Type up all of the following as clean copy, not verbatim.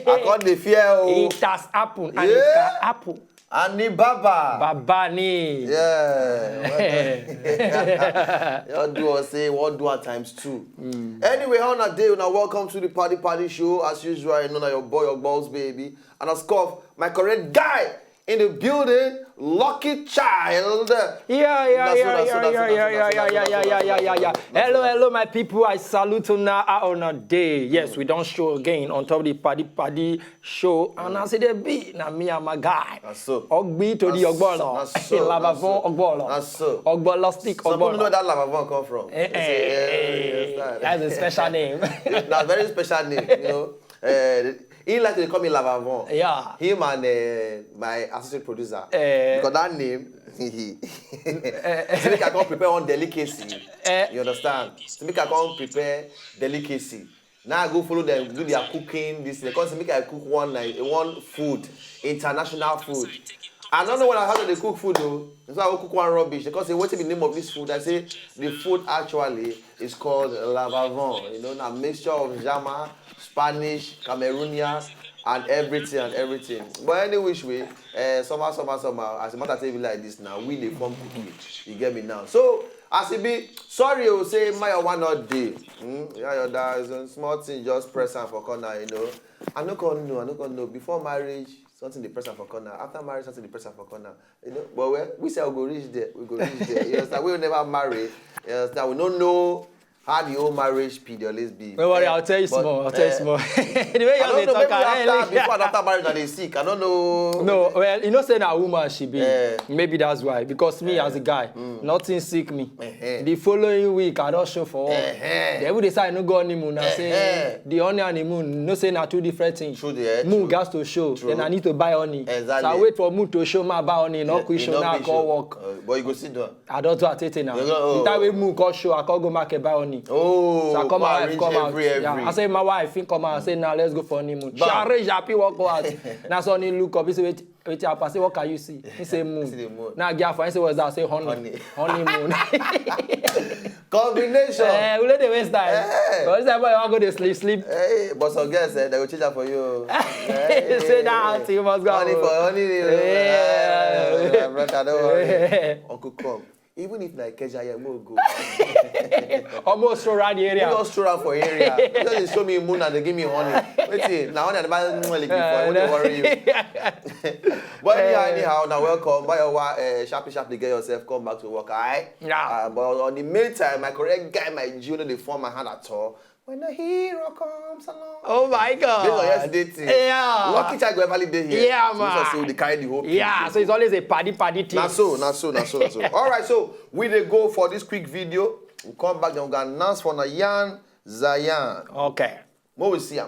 I call the fear. It has happened and it can happen. Ani Baba. Baba ni. Yeah. You do or say what do at times two. Anyway, on a day, now welcome to the party show. As usual, you know that your boy, your boss, baby. And of course, my correct guy in the building, Lucky Child. Yeah. Hello, my people. I salute you now on a day. Yes, we don't show again on top of the party show. And I say the be na me and my guy. That's so. Ogbi to the Ogbolo. Lavavon Ogbolo. That's so. Ogbolo stick Some people know Ogbolo. where that Lavavon come from. That's a special name. That's a very special name, you know. He like to call me Lavavon. Yeah. Him and my associate producer. Because that name, so make I come prepare one delicacy. You understand? So make I come prepare delicacy. Now I go follow them, do their cooking, this, because make I cook one food, international food. I don't know when I how they cook food though. So I will cook one rubbish because they what's the name of this food? I say the food actually is called Lavavon. You know, a mixture of Jama, Spanish, Cameroonian, and everything. But any which way, somehow, as a matter of fact, like this now, we dey form cooking. You get me now. So as it be, sorry, you say my one not day. Yeah, there's a small thing just press on for corner, you know. I no gonna know. Before marriage, something they press on for corner. After marriage, something they press on for corner. You know, but we say we go reach there. You understand? We will never marry. You understand? We don't know how the whole marriage period always be. Don't worry, I'll tell you small. The way I don't know, maybe before and after marriage, they sick. I don't know. No, well, you know, saying a woman she be. Maybe that's why. Because me as a guy, nothing sick me. The following week, I don't show for all. Then we decide no go honeymoon. I say the honey and the moon. No say na two different things. True, moon gas to show. True. Then I need to buy honey. Exactly. So I wait for moon to show my buy honey. No quick show now I call work. But you go sit down. I don't do it now. The time we moon call show, I call go market buy honey. Oh, so I call my wife come out. Every. Yeah, I say my wife come out. I say now let's go for honeymoon. She arrange happy walk out. Now so he look up. He say wait. I say what can you see? He say moon. Now girl, I say what's that? I say honeymoon. Combination. We let the waste time. But this time boy, I go to sleep. Hey, but some girls they will change that for you. Say that you must go. Honey for honey. Yeah. Brother, don't worry. Uncle come. Even if like Keja, we'll go. Almost stroll around the area. You just stroll around for area. Because they show me moon and they give me honey. Wait, now honey, I buy before. Don't worry you. But anyhow, now welcome. Buy your sharply get yourself. Come back to work, alright? Yeah. But on the meantime, my correct guy, my junior, they form my hand at all. When the hero comes along. Oh my God. Based on yesterday thing. Yeah. Lucky Child go everly day here. Yeah, man. So they carry the whole thing. Yeah, so it's always a party thing. Not so. All right, so we dey go for this quick video. We come back, then we gonna announce for Nayan Zayan. Okay. What we see?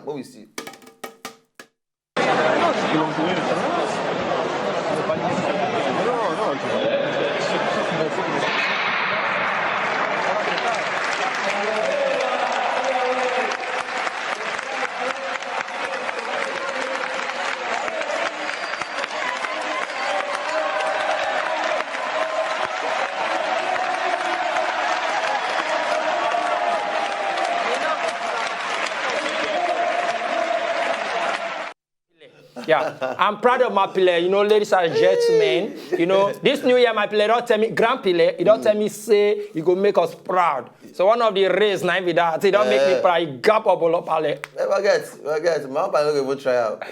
Yeah, I'm proud of my player, you know, ladies and gentlemen. You know, this new year, my player don't tell me, grand player, he don't tell me, say, he go make us proud. So one of the race, now with that, he don't make me proud, he gap up all up, Ale. Forget, my pale don't even try out.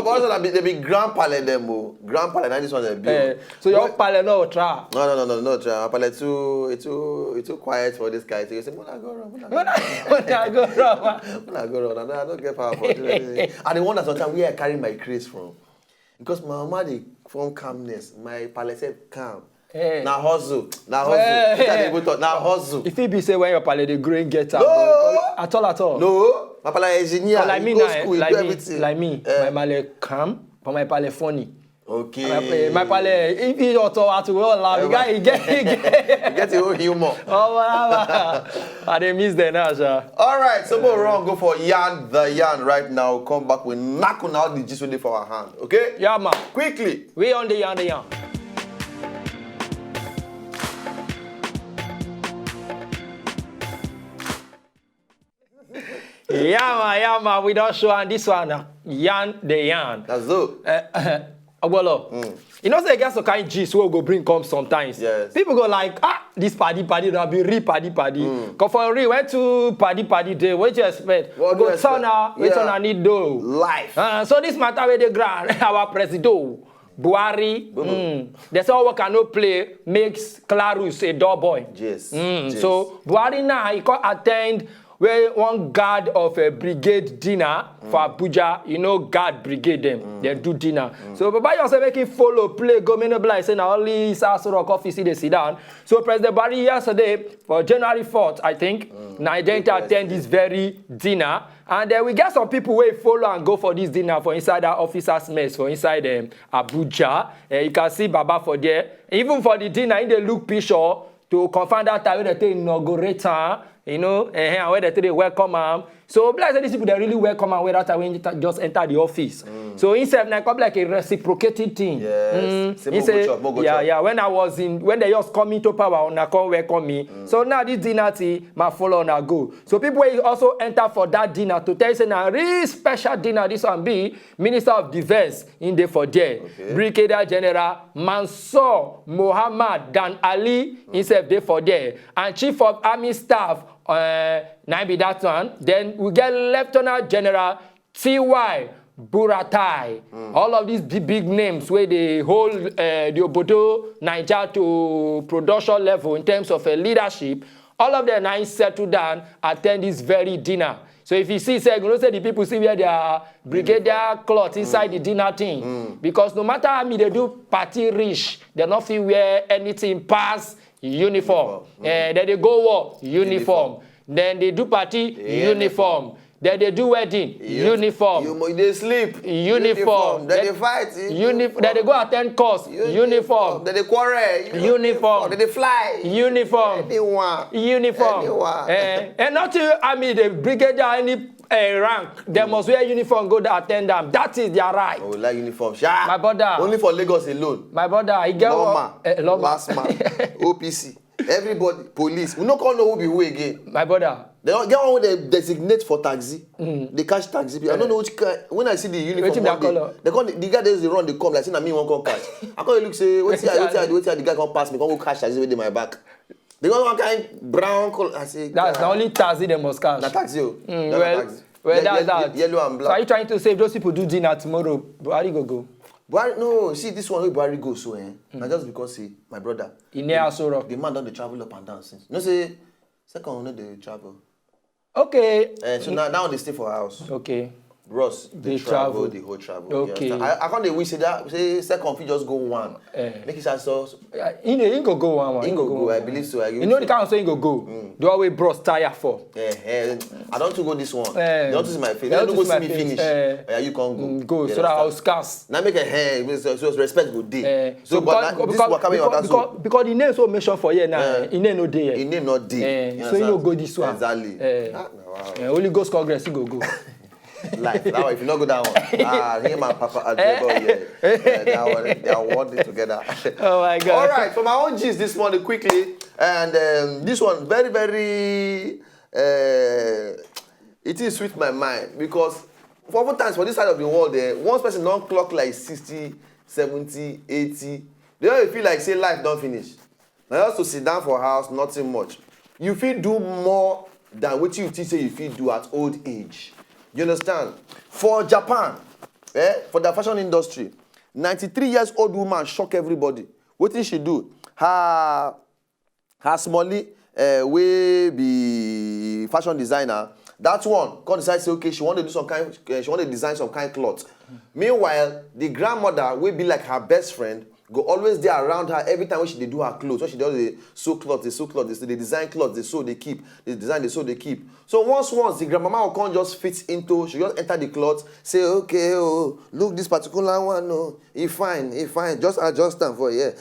Also, they be grand pale them, grand pale, now this one they be. So your pale no try? No try. My pale too quiet for this guy. So you say, Mona go wrong. When I go wrong. I don't get power for it. And the one that sometimes we are carrying my grace from. Because my mama, they form calmness. My pale said calm. Now hustle. Now hustle. If it be say when your pale the green get up. No. At all. No. My pale engineer. Like me go now. school, Like do me. everything. Like me. My pale calm, but my pale funny. Okay. My pale, if he auto at well laugh, he get your own humor. Oh, whatever. I didn't miss the now, all right, so we're wrong. Go for Yarn the Yarn right now. Come back. We knock on out the gist ready for our hand. Okay? Yeah, man. Quickly. We on the Yarn. Yeah, man, we don't show and this one, yarn the yarn. That's dope. You know, say get some kind gist we go bring come sometimes. Yes. People go like, this party, that'll be real party. Cause for real, went to party day. What you expect? What go turn out, we turn need dough. Life. So this matter with the grand, our president. Buhari, that's all we cannot play, makes Clarus a door boy. Yes. So Buhari now, he can attend where one guard of a brigade dinner for Abuja, you know, guard brigade them, they do dinner. So Baba yourself make him follow, play, go, me no blind, say now only South Rock office, they sit down. So President Buhari yesterday, for January 4th, I think, Nigeria attend this very dinner. And then we get some people who follow and go for this dinner for inside our officers' mess, for inside Abuja. You can see Baba for there. Even for the dinner, in the look picture to confirm that time when they inaugurate, you know, where they welcome him. So, like these people, they really welcome him where that when you just enter the office. So, instead, like a reciprocating thing. Yes. Yeah. When they just come into power, they come welcome me. So now this dinner tea, my follow on a go. So people will also enter for that dinner to tell you, say, a really special dinner. This one be Minister of Defense in there for there. Okay. Brigadier General Mansour Mohammed Dan Ali himself there for there. And Chief of Army Staff, now be that one. Then we get Lieutenant General T.Y. Buratai. All of these big names where they hold the Obodo Niger to production level in terms of leadership. All of them now settle down, attend this very dinner. So if you see, say, you know, say the people see where their brigadier cloth inside the dinner thing. Because no matter how many they do party rich, they not feel wear anything past uniform. Then they go war, uniform. Then they do party, uniform. Then they do wedding, uniform. They sleep, uniform. Then they fight, uniform. Then they go attend course, uniform. Then they quarrel, uniform. Then they fly, uniform. Anyone. Uniform. And not to, I mean, the brigadier any rank, they must wear uniform, go to attend them. That is their right. Oh, like uniform. My brother. Only for Lagos alone. My brother, he get Loma, last man, OPC. Everybody, police. We don't know who be who again. My brother. They don't get one they designate for taxi. They catch taxi. I don't know which kind. When I see the uniform, they call the guy they run. They come like say, "Me one come catch." I come look say, "Wait till the guy come pass me. Come go catch taxi with my back." They got one kind brown color. I say, "That's the only taxi they must catch." The taxi, well, that's that. Yellow and black. So are you trying to say if those people do dinner tomorrow, Buhari go? Buhari, no, see this one where Buhari go so na just because my brother. The man don dey travel up and down since. No say second no dey travel. Okay. So now they stay for house. Okay. Bros, they travel, the whole travel. Okay. I can't wish that say second fit just go one. Make it so. He go one. He go. I believe so. You know the kind of saying go. Do always bros tire for. I don't go this one. They don't see my face. They don't go see me finish. You can't go. So that I was scarce. Now make a hair. So respect good day. So because the name so mentioned for here now. He name no day. He name not day. So you go this one. Exactly. Only Ghost Congress he go. Life. That one, if you not go that one, him and Papa Adebo, that one, they are working together. Oh my God! All right, for my own gist this morning quickly, and this one very, very, it is sweet my mind because for often times for this side of the world, once person don't clock like 60, 70, 80, they don't feel like say life don't finish. Now just to sit down for house, nothing much. You feel do more than what you say you feel do at old age. You understand? For Japan, for the fashion industry, 93 years old woman shock everybody. What did she do? Her Smolly, we be fashion designer. That one, God decided say okay, she want to do some kind, she want to design some kind of clothes. Meanwhile, the grandmother will be like her best friend. Go always there around her every time when she do her clothes. When she does the sew clothes, they design clothes, they sew, they keep. They design, they sew, they keep. So once the grandmama will come just fit into, she just enter the clothes, say, okay, oh, look this particular one, no, he fine, just adjust them for here,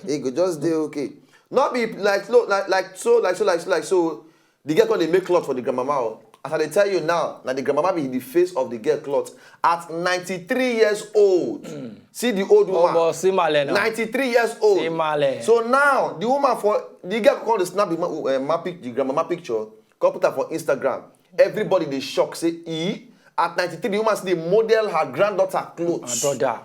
he could just do okay. Not be like so. The girl they make clothes for the grandmama. As I tell you now the grandmama be the face of the girl cloth at 93 years old. See the old woman. 93 years old. So now the woman for the girl called the snap the grandmama picture, come put her for Instagram. everybody they shock. Say, at 93, the woman say they model her granddaughter clothes. My brother.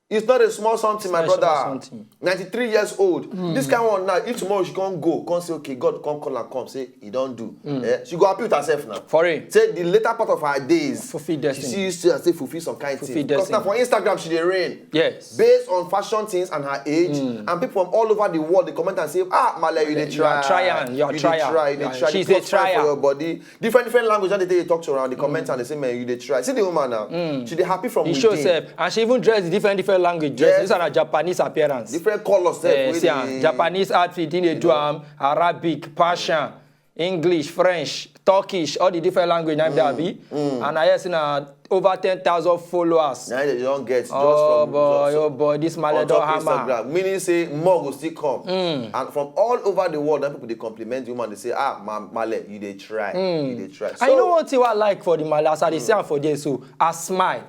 It's not a small something, my brother. Something. 93 years old. This kind of one now, if tomorrow she can't go, can't say, okay, God come call and come, say, he don't do. She go happy with herself now. For it. Say, the later part of her days, fulfill destiny. She used to say, fulfill some kind of thing. Because now for Instagram, she dey reign. Yes. Based on fashion things and her age, and people from all over the world, they comment and say, Male, you dey try. You are trying. She's a trier. For your body. Different language, and they talk to her, and they comment and they say, man, you dey try. See the woman now. She dey happy from within. Shows herself. And she even dressed different language. Yes. A Japanese appearance. Different colors. Japanese outfit in the drum, Arabic, Persian, English, French, Turkish, all the different language now there be. And I have seen over 10,000 followers. Now they don't get just oh boy, this Male don't hammer. Meaning say more will still come. And from all over the world, then people they compliment the woman, they say, Male, you they try. You they try. So, and you know what I like for the Male, as I say for this, so a smile.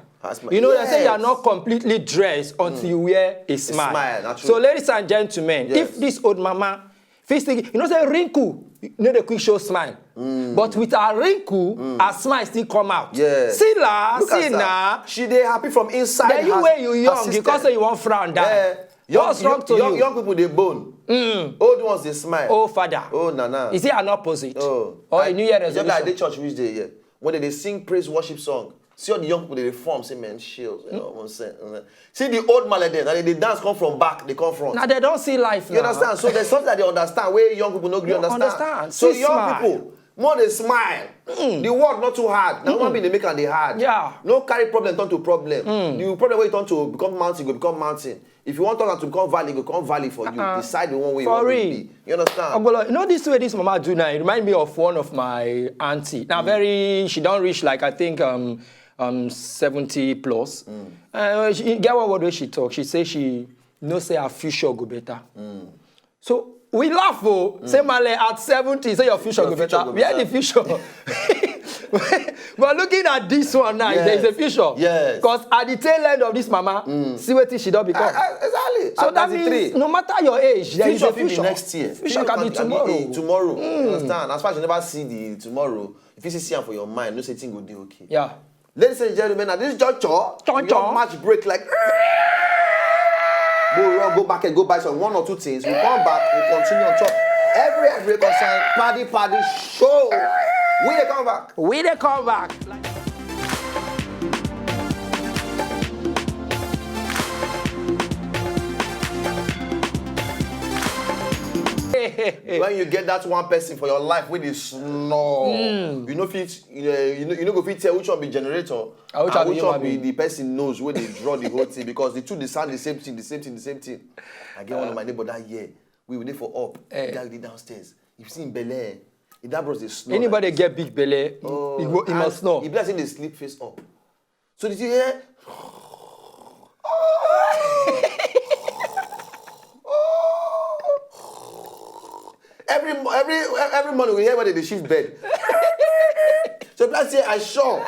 You know, they say you are not completely dressed until you wear a smile. So, ladies and gentlemen, if this old mama, you know, say wrinkle, you know, the quick show smile. But with her wrinkle, her smile still come out. Yeah. See now. She they happy from inside. Then you wear you young because you won't frown down. What's wrong to you? Young people, they bone. Old ones, they smile. Oh, father. Oh, nana. Is it an opposite? Oh. Or a New Year resolution? Just like the church which they hear. When they sing praise worship song, see all the young people, they reform, say, man, shields. You know what I'm saying? See the old Male there, they dance come from back, they come front. Now they don't see life now. You understand? So there's something that they understand, where young people don't understand. So see young smile. people, more they smile. The work not too hard. Now one being they make and they hard. Yeah. No carry problem turn to problem. The problem where you turn to become mountain, go become mountain. If you want to become valley, go become valley for you. Decide the one way you want to be. You understand? You know this way this mama do now, it remind me of one of my auntie. Now she don't reach like I think 70 plus. She get what way she talk. She say she say her future go better. So we laugh say Male at 70, say your future go better. Where the future? But looking at this one now, there is a future. Yes. Because at the tail end of this mama, see what she don't become. Exactly. So that means no matter your age, there is a future. Be next year. Future can be tomorrow. Tomorrow. You understand? As far as you never see the tomorrow, if you see them for your mind, no say thing will be okay. Yeah. Ladies and gentlemen, at this juncture, your match break like go back and go buy some 1 or 2 things. We come back, we continue on top. Every concern, party show. We they come back. When you get that one person for your life with this snore, you know go fit tell which one be generator and which one be the person knows where they draw the whole thing because the two they sound the same thing. I get one of my neighbor that year. We were there for up. The guy did downstairs. You see in Bel Air, if that bros they snore. Anybody get big belly, he must snore. He blessing they sleep face up. So did you hear? Every morning we hear where they shift bed. So let's say I saw.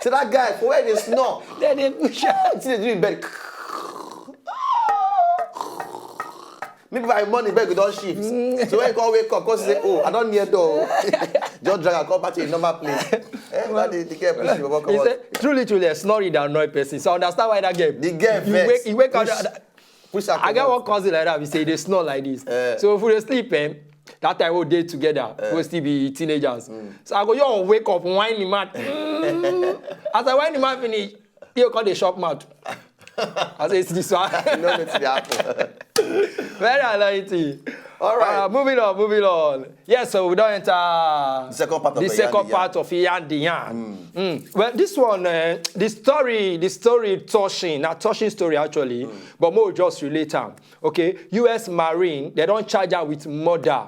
So that guy for where they snore. Then they push out. See they do in bed. Maybe by morning bed we don't shift. So when you come wake up, because say, oh, I don't near door. Just drag and come back to a normal place. They get push you come out. Truly, a snoring that annoy person. So I understand why that game. The game he wake up. I get one cousin like that. We say they snore like this. So if we sleep, that time we'll day together. We'll still be teenagers. So I go, yo, wake up, whine him out. As I whine him out finish, you call the shop mouth. I say, it's this one. No, it's the apple. Very highlighting. All right. Moving on. Yes, so we don't enter the second part of Iyan the Yan. Well, this one, the story touching story actually, but more just relate am. Okay, U.S. Marine, they don't charge her with murder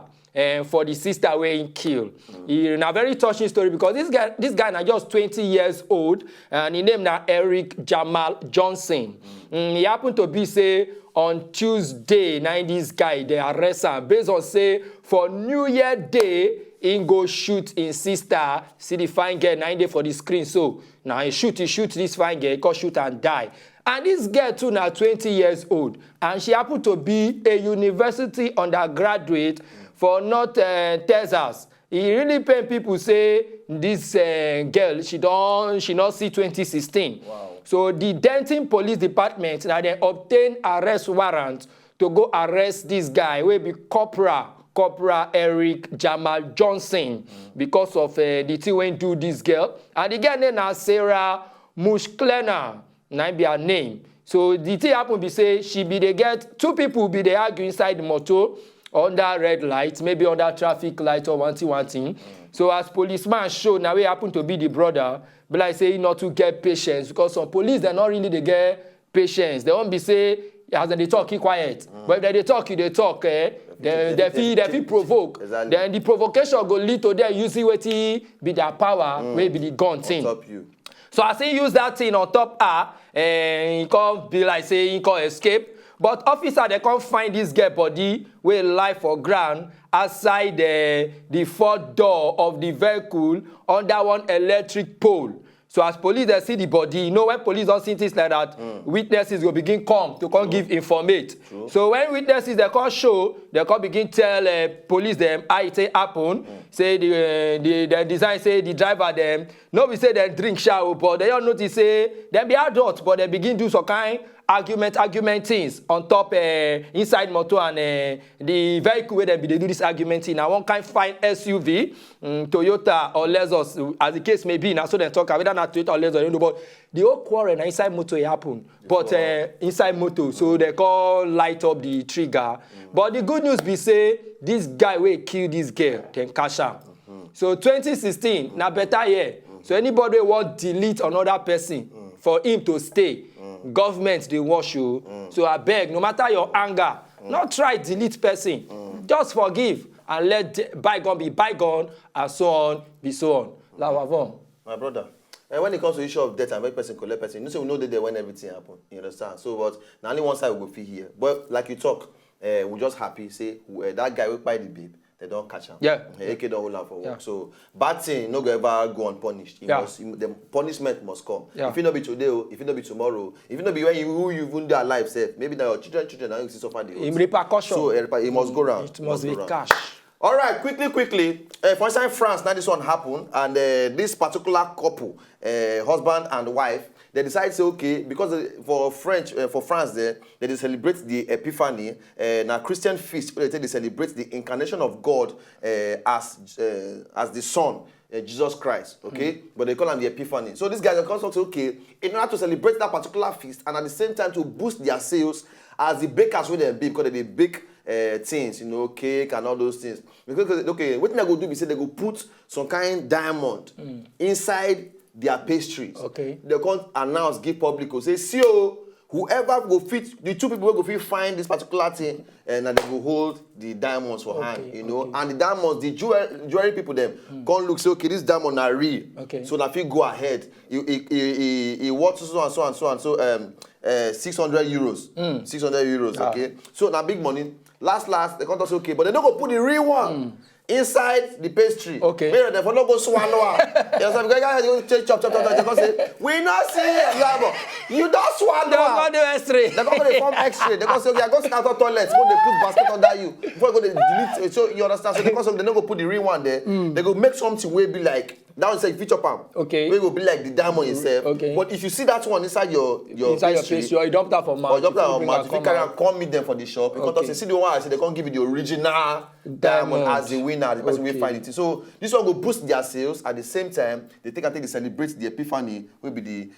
for the sister where he killed. In a very touching story because this guy now just 20 years old and he named now Eric Jamal Johnson. He happened to be say on Tuesday, this guy they arrest him based on say for New Year Day he go shoot his sister. See the fine girl 9 day for the screen. So now he shoot this fine girl, he go shoot and die. And this girl too now 20 years old and she happened to be a university undergraduate for North Texas. he really pain people say this girl, she not see 2016. Wow. So the Denton Police Department, now they obtain arrest warrant to go arrest this guy, will be Corporal Eric Jamal Johnson, because of the thing when do this girl. And the girl name is Sarah Mushklena, na be her name. So the thing happen be say she be they get two people be they argue inside the motor under red light, maybe under traffic light or one thing. So as policeman show, now we happen to be the brother, but like say not to get patience, because some police they're not really they get patience. They won't be say as they talk, keep quiet. But if they talk, they feel provoke. Exactly. Then the provocation go lead to them using what be their power, maybe the gun thing. On top you. So as he use that thing on top her, and he can't be like say he can't escape. But officer they can't find this girl body wey lie for ground outside the front door of the vehicle under one electric pole. So as police they see the body, you know when police don't see things like that, witnesses will begin come give informate. True. So when witnesses they can't show, they can't begin tell police them how it happen. Say the design say the driver them. No, we say they drink shower, but they don't notice say they be adults, but they begin do some kind argument things on top inside motor and the vehicle where they do this argument in. Now one kind fine SUV, Toyota or Lexus, as the case may be. Now so they talk whether not Toyota or Lexus, you know, but the whole quarrel inside motor it happen. But inside motor, so they call light up the trigger. But the good news be say this guy will kill this girl, then cash out. So 2016, now better year. So anybody want delete another person for him to stay. Government they wash you. So I beg, no matter your anger, not try delete person. Just forgive and let bygone be bygone and so on be so on. My brother, when it comes to the issue of death and when person collect person, you know, so we know that when everything happen. You understand? So but now only one side will go feel here. But like you talk, we just happy say that guy will buy the babe. They don't catch him. Yeah. AK don't hold out for work. Yeah. So bad thing no go ever go unpunished. The punishment must come. Yeah. If it not be today, if it not be tomorrow, if it not be when you even die alive, safe. Maybe now your children now you see suffer the in repercussion. So it must go round. It must be cash. All right, quickly. For instance, France, now this one happened, and this particular couple, husband and wife, they decide to say, okay, because for France there, they celebrate the Epiphany, now Christian feast, they celebrate the incarnation of God as the Son, Jesus Christ, okay? But they call him the Epiphany. So these guys are constantly say, okay, in order to celebrate that particular feast, and at the same time to boost their sales, as the bakers will they be, because they bake things, you know, cake and all those things. Because, okay, what they go do is say they go put some kind of diamond inside their pastries. Okay. They can't announce, give public, say, see, whoever go fit, the two people will go fit find this particular thing, and then they will hold the diamonds for hand, you know. And the diamonds, the jewelry people them can't look, say, okay, this diamond are real. Okay. So if you go ahead, he worth so 600 euros. 600 euros, okay. So now big money. Last, they can't say, okay, but they don't go put the real one inside the pastry. Okay. Maybe they don't go swallow. Yes, I'm going to chop. They can't say, we not see it. You don't swallow. They don't do X-ray. They can't go to form X-ray. They can't say, okay, I go sit out of toilet. So they put basket under you. Before you go to delete. So you understand? So they can't say, they don't go put the real one there. They go make something where be like, that one say feature palm. Okay. Where it will be like the diamond itself. Okay. But if you see that one inside your pastry, or you dump that for mouth. or you dump that for mouth, if you can meet them for the shop, because they see the one I say they can't give you the original diamond as the winner, the person will find it. So this one will boost their sales. At the same time, they celebrate the Epiphany, will be the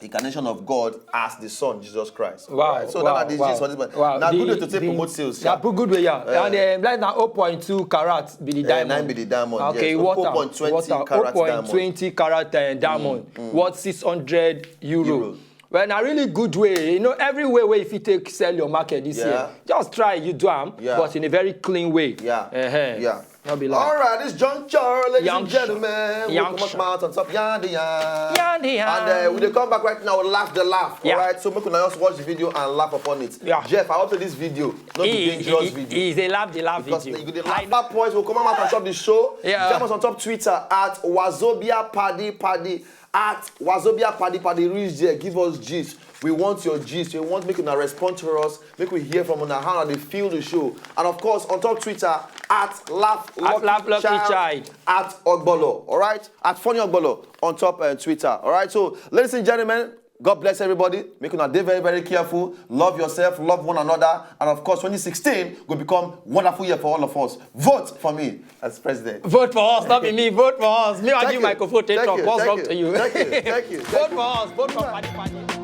incarnation of God as the Son, Jesus Christ. Wow. Right? So wow, that is wow, just what wow. Now good way to take promote sales. Yeah, good way, yeah. And like now 0.2 carat be the diamond. 9 be the diamond. Okay, yes. 0.20 carat diamond. 0.20 carat diamond. Worth 600 euro. Well, in a really good way, you know, every way where if you take sell your market this year, just try you do them, but in a very clean way. Yeah. Not be like. All right, this juncture, ladies and gentlemen, we come out on top, Yandy. And we come back right now, laugh the laugh. All right, so we can just watch the video and laugh upon it. Yeah. Jeff, I hope this video, not the dangerous video. It's a laugh video. Because the laugh points will come out on top of the show. Yeah. Jam us on top Twitter at Wazobia Paddy. at Wazobia Paddy reach there, give us gist. We want your gist. We want make una respond to us, make we hear from una how they feel the show. And of course, on top Twitter, at Laugh Lucky Child, at Ogbolo, all right? At Funny Ogbolo on top Twitter, all right? So, ladies and gentlemen, God bless everybody. Make una dey very, very careful. Love yourself, love one another. And of course, 2016 will become wonderful year for all of us. Vote for me as president. Vote for us, not be me. Vote for us. Me and you, microphone, take talk. What's wrong to you? Thank you. Vote for us. Vote for Paddy.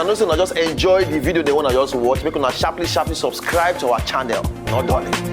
If you know, just enjoy the video they want to just watch, make una sharply subscribe to our channel. Not darling.